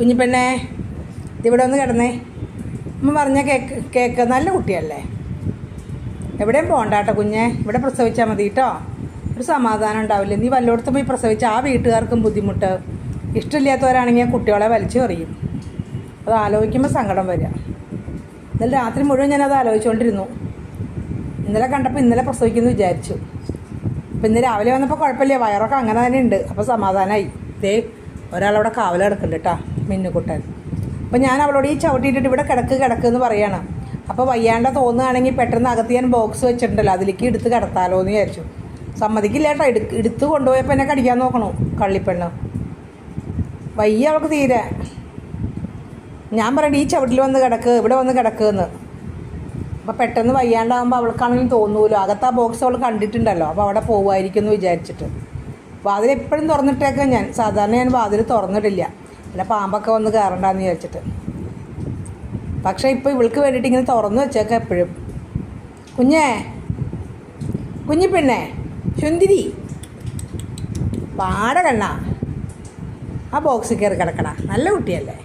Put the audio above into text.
കുഞ്ഞിപ്പെണ്ണേ, ഇവിടെ ഒന്ന് കിടന്നേ. അമ്മ പറഞ്ഞ കേക്ക് നല്ല കുട്ടിയല്ലേ? എവിടെയും പോകണ്ടാട്ടോ കുഞ്ഞെ, ഇവിടെ പ്രസവിച്ചാൽ മതി കേട്ടോ. ഒരു സമാധാനം ഉണ്ടാവില്ല. നീ വല്ലോടത്തും പോയി പ്രസവിച്ച ആ വീട്ടുകാർക്കും ബുദ്ധിമുട്ട്. ഇഷ്ടമില്ലാത്തവരാണെങ്കിൽ കുട്ടികളെ വലിച്ചു എറിയും. അത് ആലോചിക്കുമ്പോൾ സങ്കടം വരിക. ഇന്നലെ രാത്രി മുഴുവൻ ഞാനത് ആലോചിച്ചുകൊണ്ടിരുന്നു. ഇന്നലെ കണ്ടപ്പോൾ ഇന്നലെ പ്രസവിക്കുമെന്ന് വിചാരിച്ചു. അപ്പം ഇന്ന് രാവിലെ വന്നപ്പോൾ കുഴപ്പമില്ല, വയറൊക്കെ അങ്ങനെ തന്നെ ഉണ്ട്. അപ്പോൾ സമാധാനമായി. ദേ ഒരാളവിടെ കാവല കിടക്കുന്നുണ്ട് കേട്ടോ, മിന്നുകുട്ടൻ. അപ്പോൾ ഞാൻ അവളോട് ഈ ചവിട്ടിയിട്ടിട്ട് ഇവിടെ കിടക്ക് എന്ന് പറയാണ്. അപ്പോൾ വയ്യാണ്ട തോന്നുകയാണെങ്കിൽ പെട്ടെന്ന് അകത്ത് ഞാൻ ബോക്സ് വെച്ചിട്ടുണ്ടല്ലോ, അതിലേക്ക് എടുത്ത് കിടത്താലോ എന്ന് വിചാരിച്ചു. സമ്മതിക്കില്ല കേട്ടോ. എടുത്ത് കൊണ്ടുപോയപ്പോൾ എന്നെ കടിക്കാൻ നോക്കണു കള്ളിപ്പെണ്ണ്. വയ്യ അവൾക്ക് തീരെ. ഞാൻ പറയണ്ട ഈ ചവിട്ടിൽ വന്ന് കിടക്ക്, ഇവിടെ വന്ന് കിടക്കുമെന്ന്. അപ്പോൾ പെട്ടെന്ന് വയ്യാണ്ടാകുമ്പോൾ അവൾക്കാണെങ്കിലും തോന്നൂലോ. അകത്ത് ആ ബോക്സ് അവൾ കണ്ടിട്ടുണ്ടല്ലോ, അപ്പോൾ അവിടെ പോകുമായിരിക്കും എന്ന് വിചാരിച്ചിട്ട് വാതിൽ എപ്പോഴും തുറന്നിട്ടേക്കാം ഞാൻ. സാധാരണ ഞാൻ വാതിൽ തുറന്നിട്ടില്ല, പിന്നെ പാമ്പൊക്കെ വന്ന് കയറണ്ടെന്ന് വിചാരിച്ചിട്ട്. പക്ഷേ ഇപ്പോൾ ഇവൾക്ക് വേണ്ടിയിട്ട് ഇങ്ങനെ തുറന്നു വെച്ചേക്കാം എപ്പോഴും. കുഞ്ഞിപ്പെണ്ണേ, ചുന്തിരി പാട കണ്ണ, ആ ബോക്സിൽ കയറി കിടക്കണ നല്ല കുട്ടിയല്ലേ?